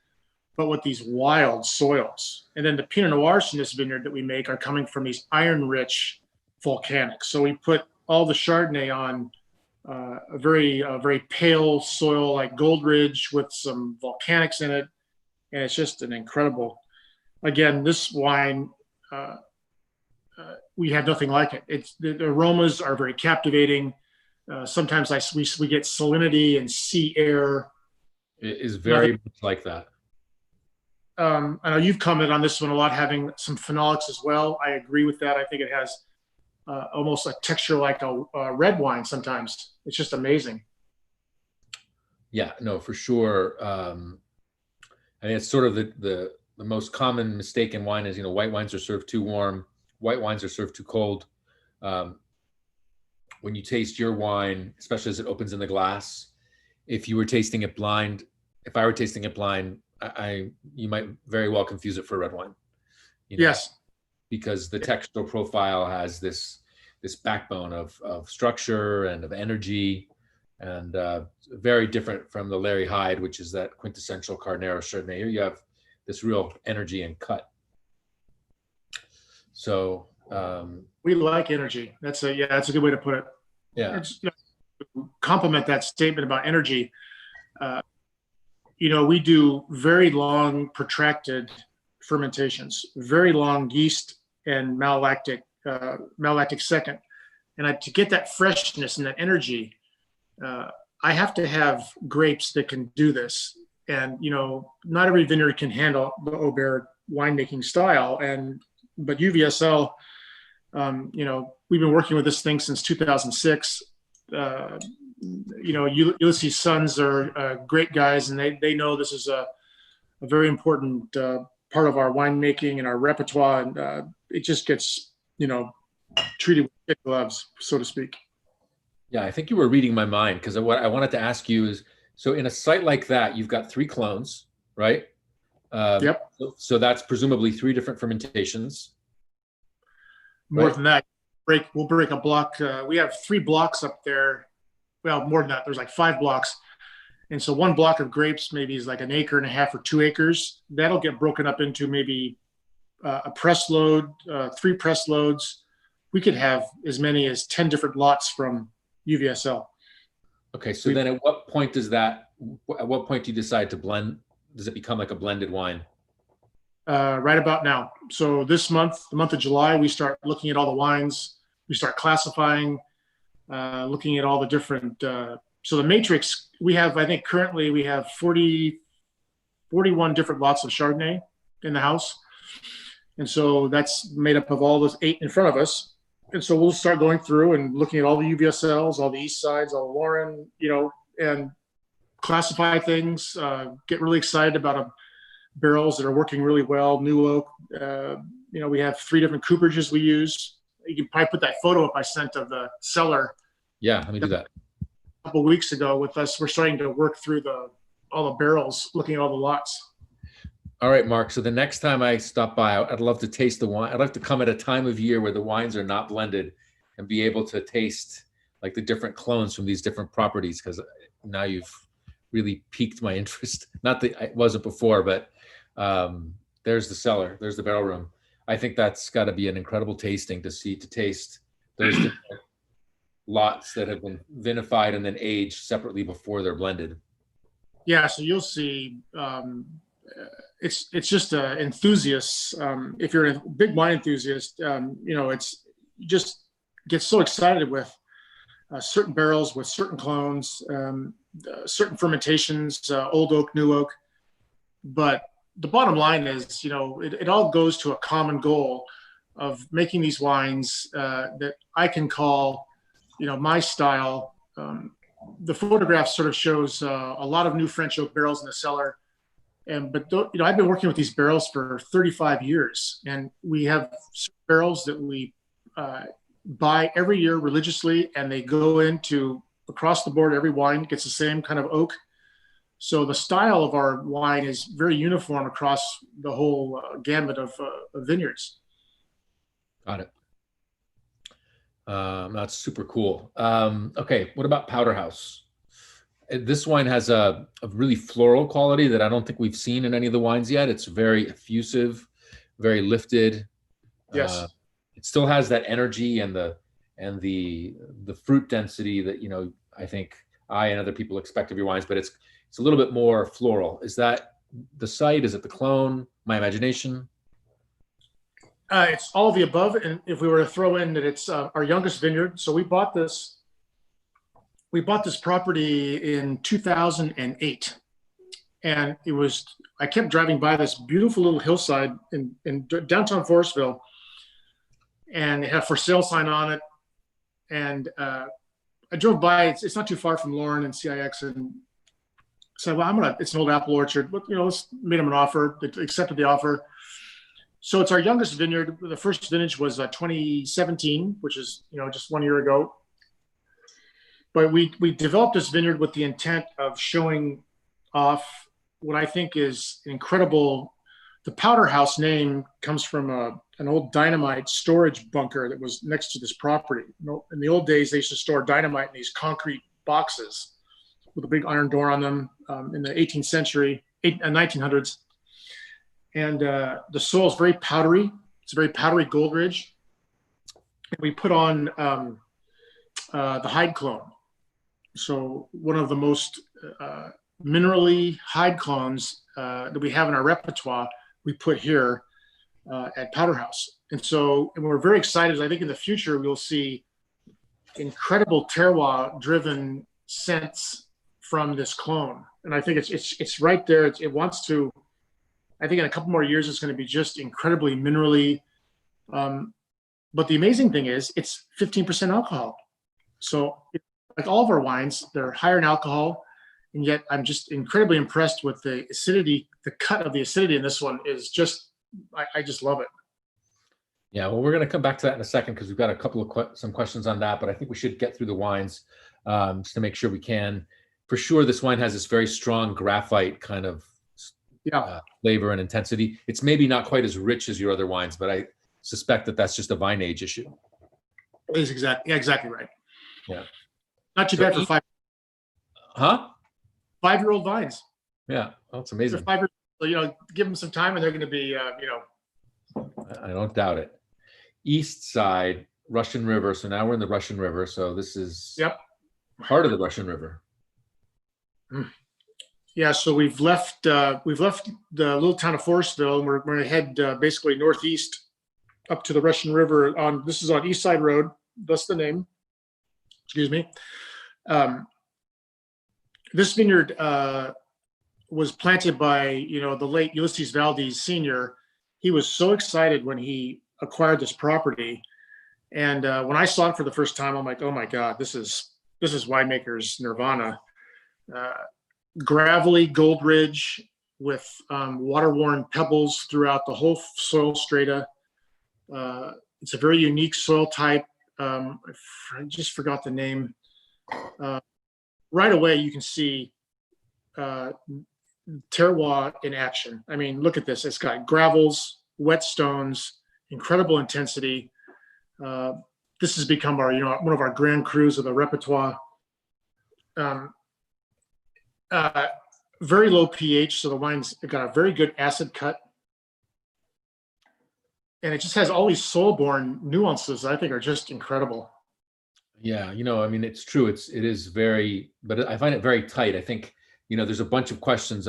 but with these wild soils. And then the Pinot Noirs in this vineyard that we make are coming from these iron-rich volcanics. So we put all the Chardonnay on a very pale soil like Gold Ridge with some volcanics in it. And it's just an incredible, again, this wine, we have nothing like it. The aromas are very captivating. Sometimes we get salinity and sea air. It is very much like that. I know you've commented on this one a lot, having some phenolics as well. I agree with that. I think it has almost a texture like a red wine. Sometimes it's just amazing. Yeah, no, for sure. I mean, it's sort of the most common mistake in wine is, white wines are served too warm, white wines are served too cold. Um, when you taste your wine, especially as it opens in the glass, if you were tasting it blind, if I were tasting it blind, you might very well confuse it for red wine, Yes. because the textural profile has this backbone of structure and of energy, and very different from the Larry Hyde, which is that quintessential Carnero Chardonnay. Here you have this real energy and cut. So we like energy. That's a good way to put it. Yeah. Compliment that statement about energy. We do very long, protracted fermentations, very long yeast and malolactic second. And to get that freshness and that energy, I have to have grapes that can do this. And, not every vineyard can handle the Aubert winemaking style. But UVSL, we've been working with this thing since 2006. Ulysses' sons are great guys, and they know this is a very important part of our winemaking and our repertoire. And it just gets, treated with kid gloves, so to speak. Yeah, I think you were reading my mind, because what I wanted to ask you is, so in a site like that, you've got 3 clones, right? Yep. So that's presumably 3 different fermentations. More right? than that, we'll break a block. We have 3 blocks up there. Well, more than that. There's like 5 blocks. And so one block of grapes maybe is like 1.5 acres or 2 acres. That'll get broken up into maybe a press load, 3 press loads. We could have as many as 10 different lots from UVSL. Okay, so then at what point do you decide to blend? Does it become like a blended wine? Right about now. So this month, the month of July, we start looking at all the wines. We start classifying, looking at all the different. So the matrix, I think currently we have 41 different lots of Chardonnay in the house. And so that's made up of all those 8 in front of us. And so we'll start going through and looking at all the UVSLs, all the East Sides, all the Lauren, and classify things, get really excited about barrels that are working really well. New oak, we have 3 different cooperages we use. You can probably put that photo up I sent of the cellar. Yeah, let me do that. A couple of weeks ago with us, we're starting to work through all the barrels, looking at all the lots. All right, Mark. So the next time I stop by, I'd love to taste the wine. I'd like to come at a time of year where the wines are not blended and be able to taste like the different clones from these different properties, because now you've really piqued my interest. Not that it wasn't before, but there's the cellar, there's the barrel room. I think that's got to be an incredible tasting to taste those different lots that have been vinified and then aged separately before they're blended. Yeah, so you'll see. It's just enthusiasts. If you're a big wine enthusiast, you just get so excited with certain barrels, with certain clones, certain fermentations, old oak, new oak. But the bottom line is, it all goes to a common goal of making these wines that I can call, my style. The photograph sort of shows a lot of new French oak barrels in the cellar. But I've been working with these barrels for 35 years, and we have barrels that we buy every year religiously, and they go into across the board. Every wine gets the same kind of oak. So the style of our wine is very uniform across the whole gamut of vineyards. Got it. That's super cool. Okay, what about Powder House? This wine has a really floral quality that I don't think we've seen in any of the wines yet. It's very effusive, very lifted. Yes. It still has that energy and the fruit density that I think I and other people expect of your wines, but it's a little bit more floral. Is that the site? Is it the clone? My imagination? It's all of the above. And if we were to throw in that it's our youngest vineyard, so we bought this property in 2008, and I kept driving by this beautiful little hillside in downtown Forestville, and it had a for sale sign on it. And I drove by. It's not too far from Lauren and CIX, and said, "Well, it's an old apple orchard, but let's made them an offer." They accepted the offer. So it's our youngest vineyard. The first vintage was 2017, which is just 1 year ago. But we developed this vineyard with the intent of showing off what I think is incredible. The Powder House name comes from an old dynamite storage bunker that was next to this property. In the old days, they used to store dynamite in these concrete boxes with a big iron door on them in the 18th century, 1900s. And the soil is very powdery. It's a very powdery gold ridge. And we put on the Hyde clone. So one of the most minerally Hyde clones that we have in our repertoire, we put here at Powder House. And we're very excited. I think in the future, we'll see incredible terroir-driven scents from this clone. And I think it's right there. It wants to, I think in a couple more years, it's going to be just incredibly minerally. But the amazing thing is it's 15% alcohol. So like all of our wines, they're higher in alcohol. And yet I'm just incredibly impressed with the acidity. The cut of the acidity in this one is just, I just love it. Yeah, well, we're going to come back to that in a second because we've got a couple of some questions on that, but I think we should get through the wines just to make sure we can. For sure, this wine has this very strong graphite kind of flavor and intensity. It's maybe not quite as rich as your other wines, but I suspect that that's just a vine age issue. It is exactly right. Yeah. Not too bad for 5. Huh? 5-year-old vines. Yeah, well, it's amazing. So, give them some time and they're going to be, I don't doubt it. East side, Russian River. So now we're in the Russian River. So this is part of the Russian River. Yeah, so we've left the little town of Forestville, and we're going to head basically northeast up to the Russian River. This is on East Side Road. That's the name. Excuse me. This vineyard was planted by the late Ulysses Valdez Sr. He was so excited when he acquired this property, and when I saw it for the first time, I'm like, oh my God, this is winemaker's nirvana. Gravelly gold ridge with water-worn pebbles throughout the whole soil strata. It's a very unique soil type. I just forgot the name. Right away, you can see terroir in action. I mean, look at this. It's got gravels, wet stones, incredible intensity. This has become our, one of our grand crus of the repertoire. Very low pH, so the wine's got a very good acid cut. And it just has all these soil-borne nuances that I think are just incredible. Yeah, I mean, it's true. It is very, but I find it very tight. I think, there's a bunch of questions.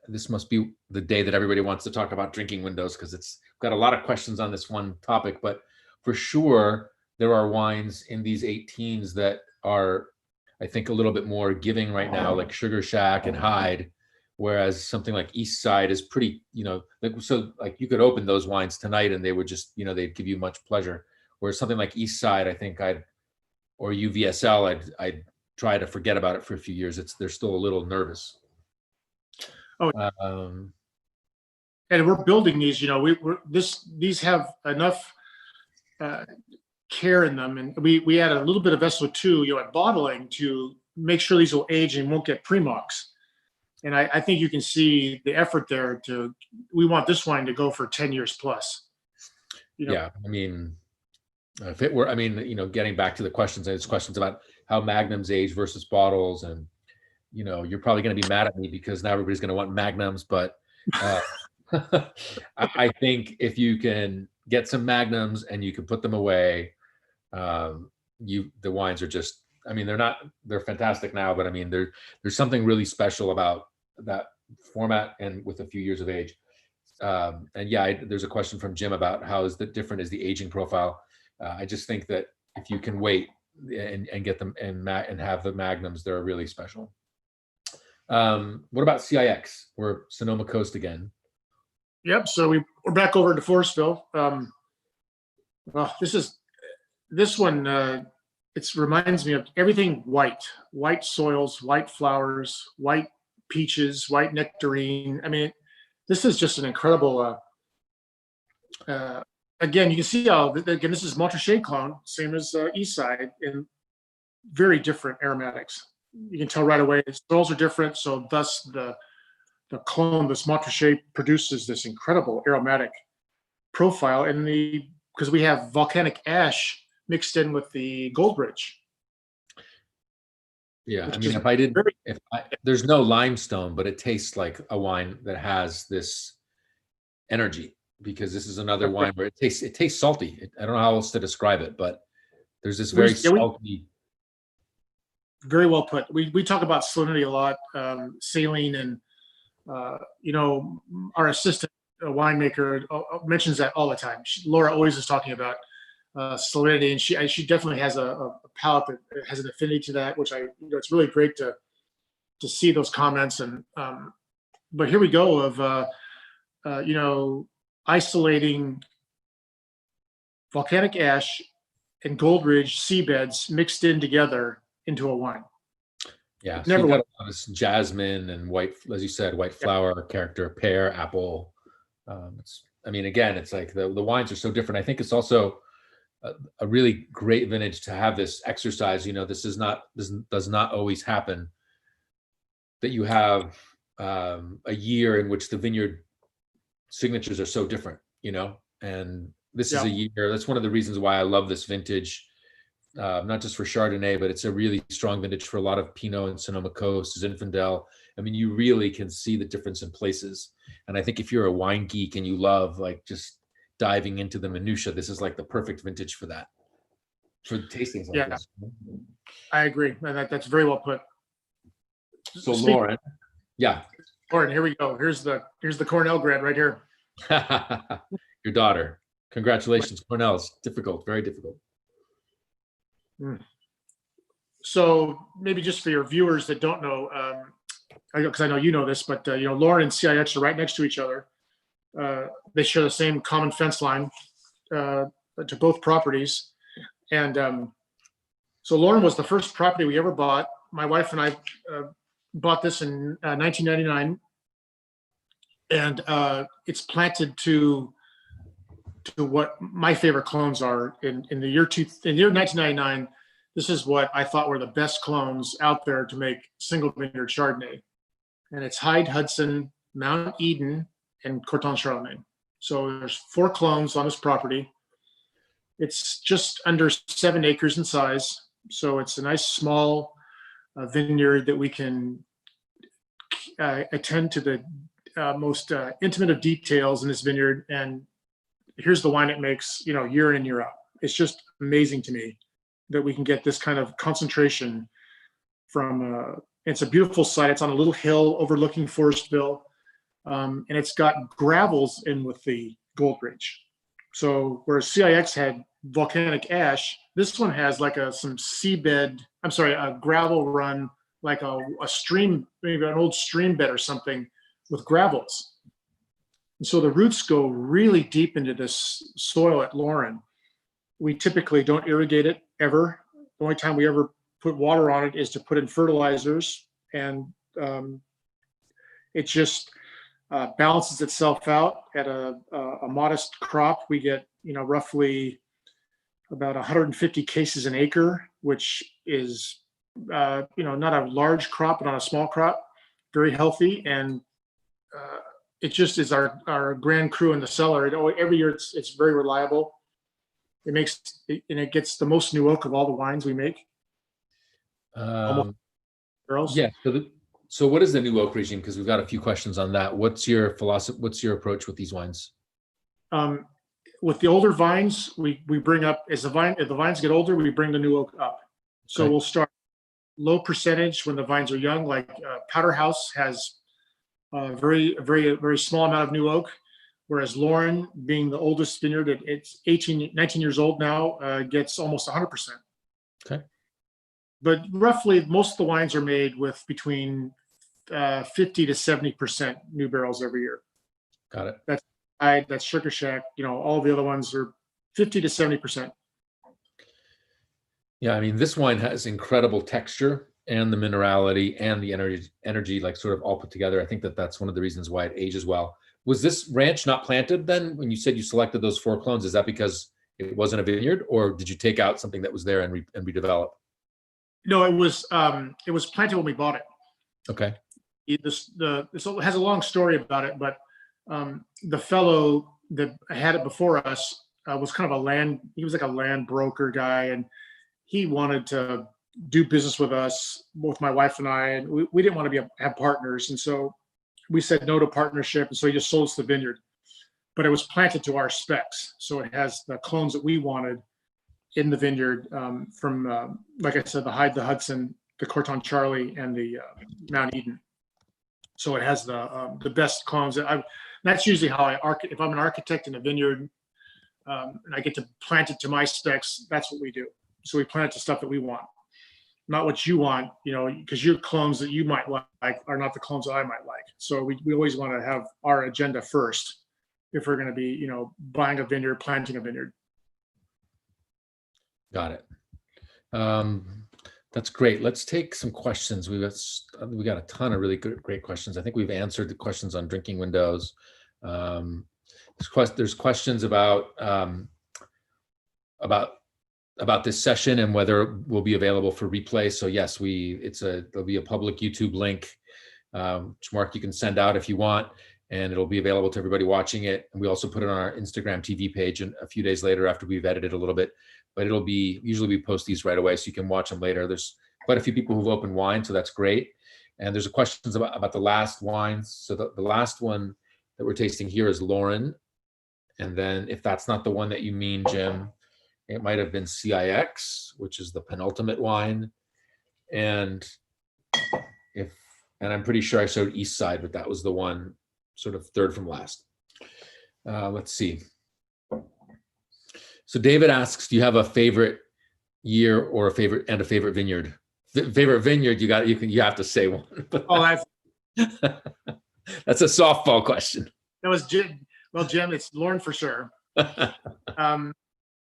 This must be the day that everybody wants to talk about drinking windows because it's got a lot of questions on this one topic. But for sure, there are wines in these 18s that are, I think, a little bit more giving right now, like Sugar Shack and Hyde, whereas something like East Side is pretty, like you could open those wines tonight and they would just, they'd give you much pleasure. Whereas something like East Side, I think or UVSL, I'd try to forget about it for a few years. They're still a little nervous. And we're building these, these have enough care in them, and we add a little bit of SO2, at bottling to make sure these will age and won't get pre-mox. And I think you can see the effort there. We want this wine to go for 10 years plus. Yeah, I mean, if it were, getting back to the questions, there's questions about how magnums age versus bottles, and you're probably going to be mad at me because now everybody's going to want magnums, but I think if you can get some magnums and you can put them away, the wines are just, they're fantastic now, but there's something really special about that format and with a few years of age. And yeah, there's a question from Jim about how different is the aging profile. I just think that if you can wait and get them and have the magnums, they're really special. What about CIX? We're Sonoma Coast again. Yep. So we're back over to Forestville. Well, this one. It reminds me of everything white soils, white flowers, white peaches, white nectarine. I mean, this is just an incredible. Uh, again, you can see how again this is Montrachet clone, same as Eastside, and very different aromatics. You can tell right away. The soils are different, so thus the clone, this Montrachet, produces this incredible aromatic profile. And because we have volcanic ash mixed in with the Goldridge, Yeah, I which mean, is very there's no limestone, but it tastes like a wine that has this energy, because this is another wine where it tastes salty. I don't know how else to describe it, but there's this very we salty. very well put. We talk about salinity a lot, saline, and our assistant winemaker mentions that all the time. Laura always is talking about salinity, and she definitely has a palate that has an affinity to that, which it's really great to see those comments. And but here we go of isolating volcanic ash and Goldridge seabeds mixed in together into a wine. Yeah, so Never you got went. a lot of jasmine and white, as you said, white flower character, pear, apple. I mean, again, it's like the wines are so different. I think it's also a really great vintage to have this exercise. This does not always happen, that you have a year in which the vineyard signatures are so different, and this is Yeah. a year. That's one of the reasons why I love this vintage, not just for Chardonnay, but it's a really strong vintage for a lot of Pinot and Sonoma Coast, Zinfandel. I mean, you really can see the difference in places. And I think if you're a wine geek and you love like just diving into the minutia, this is like the perfect vintage for that, for tastings like Yeah, this. I agree, and that's very well put. So Lauren, yeah, Lauren, here we go. Here's the Cornell grad right here. your daughter. Congratulations, Cornell's difficult, very difficult. So maybe just for your viewers that don't know, because I know you know this, but Lauren and CIX are right next to each other. They share the same common fence line to both properties, and so Lauren was the first property we ever bought. My wife and I bought this in 1999, and it's planted to what my favorite clones are. In the year 1999, this is what I thought were the best clones out there to make single vineyard Chardonnay, and it's Hyde, Hudson, Mount Eden, and Corton Chardonnay. So there's 4 clones on this property. It's just under 7 acres in size, so it's a nice small vineyard that we can attend to the most intimate of details in this vineyard. And here's the wine it makes, year in, year out. It's just amazing to me that we can get this kind of concentration from. It's a beautiful site. It's on a little hill overlooking Forestville, and it's got gravels in with the Goldridge. So whereas CIX had volcanic ash, this one has like some seabed. I'm sorry, a gravel run, like a stream, maybe an old stream bed or something with gravels. And so the roots go really deep into this soil at Lauren. We typically don't irrigate it ever. The only time we ever put water on it is to put in fertilizers, and it just balances itself out at a modest crop. We get roughly about 150 cases an acre, which is not a large crop, but not a small crop. Very healthy, and it just is our grand cru in the cellar. Every year it's very reliable. It gets the most new oak of all the wines we make. Barrels. Yeah. So what is the new oak regime? Because we've got a few questions on that. What's your philosophy? What's your approach with these wines? With the older vines, we bring up as the vines get older, we bring the new oak up. So We'll start low percentage when the vines are young. Like Powder House has a very, very, very small amount of new oak, whereas Lauren, being the oldest vineyard, it's 19 years old now, gets almost 100%. Okay. Sugar Roughly, most of the wines are made with between 50 to 70% new barrels every year. Got it. That's Hyde, that's Sugar Shack. All the other ones are 50 to 70%. Yeah, I mean, this wine has incredible texture and the minerality and the energy like sort of all put together. I think that that's one of the reasons why it ages well. Was this ranch not planted then when you said you selected those 4 clones? Is that because it wasn't a vineyard, or did you take out something that was there and redevelop? No, it was planted when we bought it. Okay. This has a long story about it, but the fellow that had it before us was kind of he was like a land broker guy, and he wanted to do business with us, both my wife and I, and we didn't want to have partners. And so we said no to partnership. And so he just sold us the vineyard, but it was planted to our specs. So it has the clones that we wanted in the vineyard from, like I said, the Hyde, the Hudson, the Corton Charlie, and the Mount Eden. So it has the best clones. That's usually how if I'm an architect in a vineyard and I get to plant it to my specs, that's what we do. So we plant the stuff that we want, not what you want, because your clones that you might like are not the clones that I might like. So we always want to have our agenda first if we're going to be, buying a vineyard, planting a vineyard. Got it. That's great. Let's take some questions. We got a ton of really great questions. I think we've answered the questions on drinking windows. There's questions about this session and whether it will be available for replay. So yes, there'll be a public YouTube link, which Mark, you can send out if you want, and it'll be available to everybody watching it. And we also put it on our Instagram TV page and a few days later after we've edited a little bit, but usually we post these right away so you can watch them later. There's quite a few people who've opened wine, so that's great. And there's questions about the last wines. So the last one that we're tasting here is Lauren. And then if that's not the one that you mean, Jim, it might have been CIX, which is the penultimate wine. And I'm pretty sure I showed East Side, but that was the one sort of third from last. Let's see. So David asks, do you have a favorite year or a favorite vineyard? Favorite vineyard, you have to say one. Oh, that's a softball question. That was Jim. Well, Jim, it's Lauren for sure. And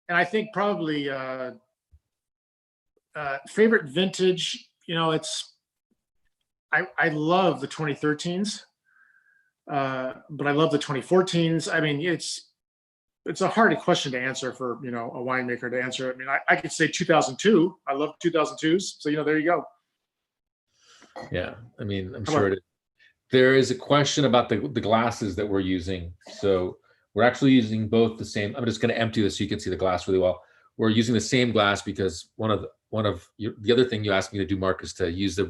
I think probably favorite vintage, I love the 2013s, but I love the 2014s. I mean, it's a hard question to answer for, a winemaker to answer. I mean, I could say 2002. I love 2002s. So, there you go. Yeah. I mean, I'm sure it is. There is a question about the glasses that we're using. So we're actually using both the same. I'm just going to empty this so you can see the glass really well. We're using the same glass because the other thing you asked me to do, Mark, is to use the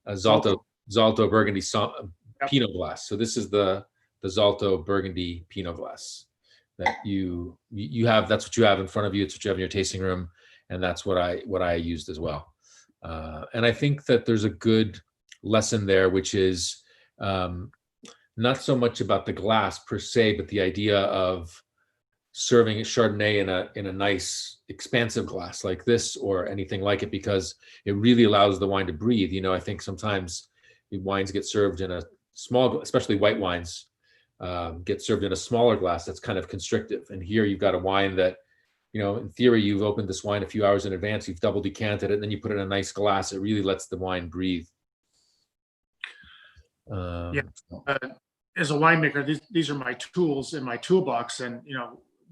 Zalto Burgundy Pinot glass. So this is the Zalto Burgundy Pinot glass that you have. That's what you have in front of you. It's what you have in your tasting room, and that's what I used as well. And I think that there's a good lesson there, which is not so much about the glass per se, but the idea of serving a Chardonnay in a nice expansive glass like this or anything like it, because it really allows the wine to breathe. I think sometimes wines get served in a small, especially white wines, get served in a smaller glass that's kind of constrictive. And here you've got a wine that, in theory, you've opened this wine a few hours in advance, you've double decanted it, and then you put it in a nice glass. It really lets the wine breathe. As a winemaker, these are my tools in my toolbox. And,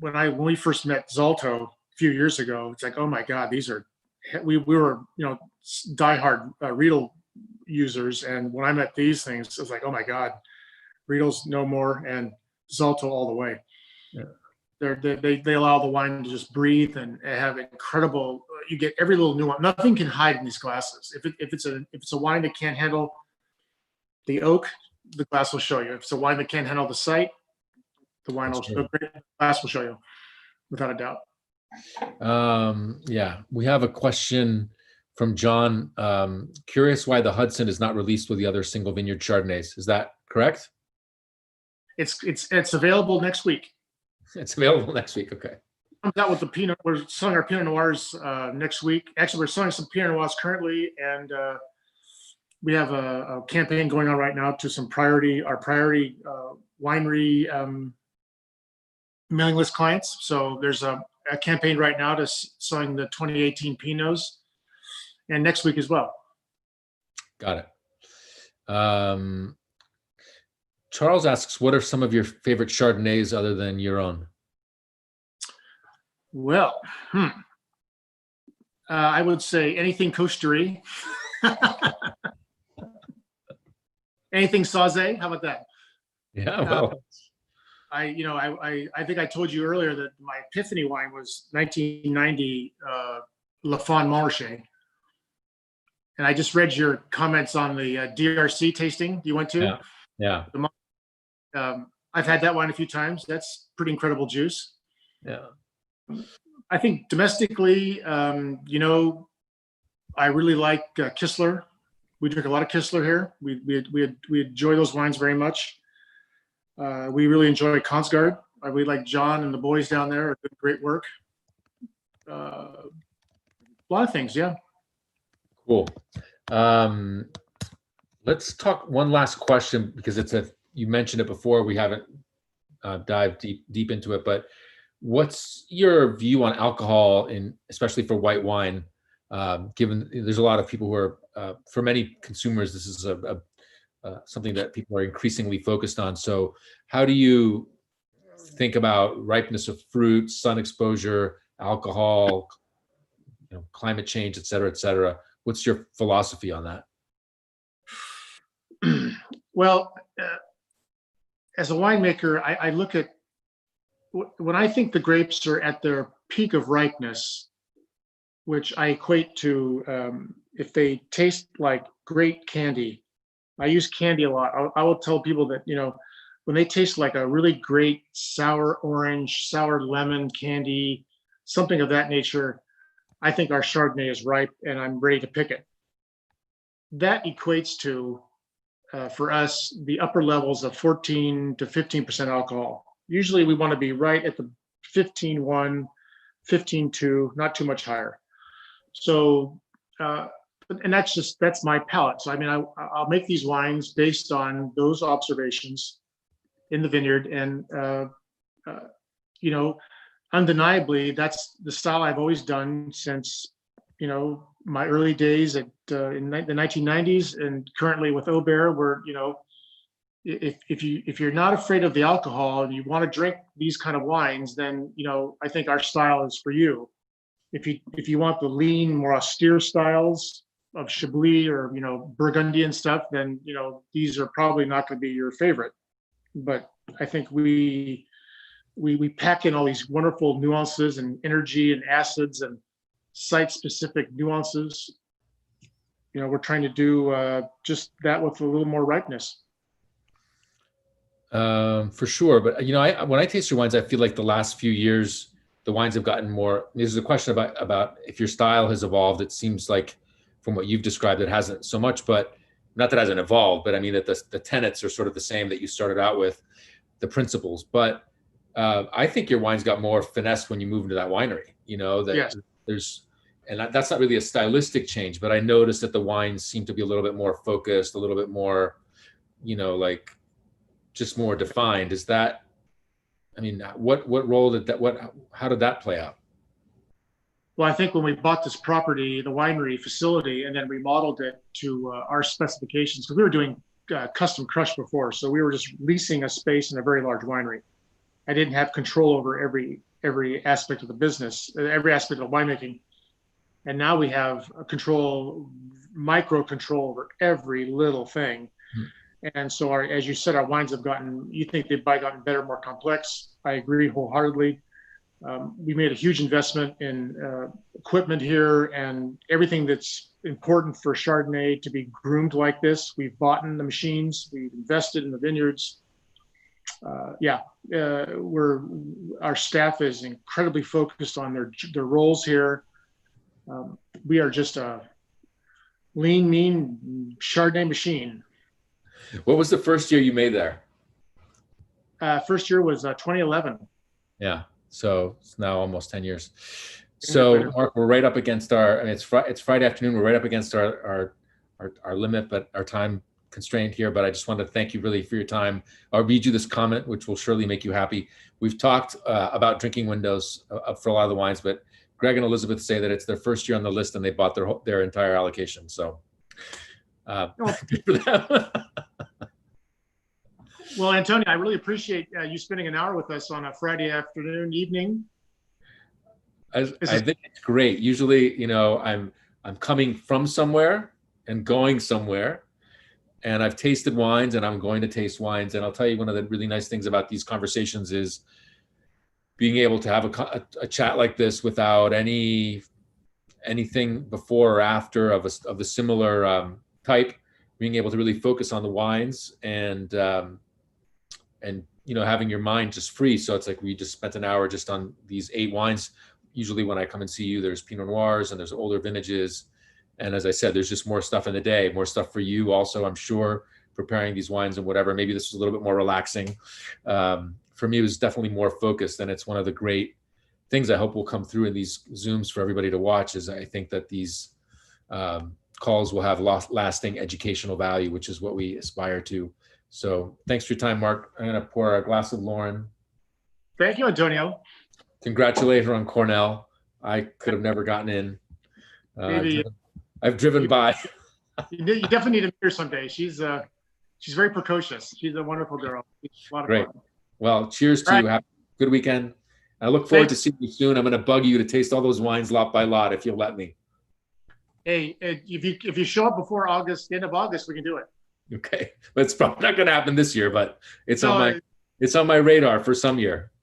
when we first met Zalto a few years ago, it's like, oh my God, we were, diehard Riedel users. And when I met these things, it was like, oh my God, Riedel's no more and Zalto all the way. Yeah. They allow the wine to just breathe and have incredible. You get every little nuance. Nothing can hide in these glasses. If it's a wine that can't handle the oak, the glass will show you. If it's a wine that can't handle the site, the glass will show you, without a doubt. Yeah, we have a question from John. Curious why the Hudson is not released with the other single vineyard Chardonnays. Is that correct? It's available next week. It's available next week. Okay. Comes out with the Pinot. We're selling our Pinot Noirs next week. Actually, we're selling some Pinot Noirs currently, and we have a campaign going on right now to our priority winery mailing list clients. So there's a campaign right now to selling the 2018 Pinots, and next week as well. Got it. Charles asks, what are some of your favorite Chardonnays other than your own? Well, I would say anything Coastery. Anything Sauzet. How about that? Yeah, well, I think I told you earlier that my epiphany wine was 1990 La Fond Montrachet. And I just read your comments on the DRC tasting you went to. Yeah. I've had that wine a few times. That's pretty incredible juice. Yeah. I think domestically, I really like Kistler. We drink a lot of Kistler here. We enjoy those wines very much. We really enjoy Kongsgaard. I really like John and the boys down there are doing great work. A lot of things, yeah. Cool. Let's talk one last question because you mentioned it before. We haven't dived deep into it, but what's your view on alcohol, especially for white wine? Given there's a lot of people who are, for many consumers, this is something that people are increasingly focused on. So how do you think about ripeness of fruit, sun exposure, alcohol, climate change, et cetera, et cetera? What's your philosophy on that? Well, as a winemaker, I look at, when I think the grapes are at their peak of ripeness, which I equate to if they taste like great candy. I use candy a lot. I will tell people that, when they taste like a really great sour orange, sour lemon candy, something of that nature, I think our Chardonnay is ripe and I'm ready to pick it. That equates to, for us, the upper levels of 14 to 15% alcohol. Usually we want to be right at the 15.1, 15.2, not too much higher. So, and that's my palate. So, I mean, I'll make these wines based on those observations in the vineyard. And, undeniably, that's the style I've always done since, my early days in the 1990s, and currently with Aubert, where, if you're not afraid of the alcohol and you want to drink these kind of wines, then, I think our style is for you. If you want the lean, more austere styles of Chablis or, Burgundian stuff, then, these are probably not going to be your favorite. But I think we pack in all these wonderful nuances and energy and acids and site-specific nuances. We're trying to do just that with a little more ripeness. For sure. But, when I taste your wines, I feel like the last few years, the wines have gotten more. This is a question about if your style has evolved. It seems like from what you've described, it hasn't so much, but not that it hasn't evolved, but I mean that the tenets are sort of the same that you started out with, the principles. But I think your wines got more finesse when you moved into that winery, that yes. That's not really a stylistic change, but I noticed that the wines seem to be a little bit more focused, a little bit more, just more defined. Is that, what role how did that play out? Well, I think when we bought this property, the winery facility, and then remodeled it to our specifications, because we were doing custom crush before, so we were just leasing a space in a very large winery. I didn't have control over every aspect of the business, every aspect of winemaking, and now we have micro control over every little thing. And so, as you said, our wines have gotten. You think they've gotten better, more complex. I agree wholeheartedly. We made a huge investment in equipment here and everything that's important for Chardonnay to be groomed like this. We've bought in the machines. We've invested in the vineyards. Our staff is incredibly focused on their roles here. We are just a lean, mean Chardonnay machine. What was the first year you made there? First year was 2011. Yeah. So it's now almost 10 years. So Mark, we're right up against it's Friday afternoon. We're right up against our limit, but our time constrained here, but I just wanted to thank you really for your time. I'll read you this comment, which will surely make you happy. We've talked about drinking windows for a lot of the wines, but Greg and Elizabeth say that it's their first year on the list and they bought their entire allocation. So good for them. Well, Antonio, I really appreciate you spending an hour with us on a Friday afternoon, evening. I think it's great. Usually, I'm coming from somewhere and going somewhere, and I've tasted wines and I'm going to taste wines. And I'll tell you, one of the really nice things about these conversations is being able to have a chat like this without anything before or after of a similar type, being able to really focus on the wines and having your mind just free. So it's like we just spent an hour just on these 8 wines. Usually when I come and see you, there's Pinot Noirs and there's older vintages. And as I said, there's just more stuff in the day, more stuff for you also, I'm sure, preparing these wines and whatever. Maybe this was a little bit more relaxing. For me, it was definitely more focused, and it's one of the great things I hope will come through in these Zooms for everybody to watch. Is I think that these calls will have lasting educational value, which is what we aspire to. So thanks for your time, Mark. I'm going to pour a glass of Lauren. Thank you, Antonio. Congratulate her on Cornell. I could have never gotten in. Maybe I've driven by. You definitely need to meet her someday. She's very precocious. She's a wonderful girl. She's a lot of Great. fun. Well, cheers to you. Have a good weekend. I look forward to seeing you soon. I'm going to bug you to taste all those wines lot by lot if you'll let me. Hey, if you show up before August, the end of August, we can do it. Okay, but it's probably not going to happen this year, but it's on my radar for some year.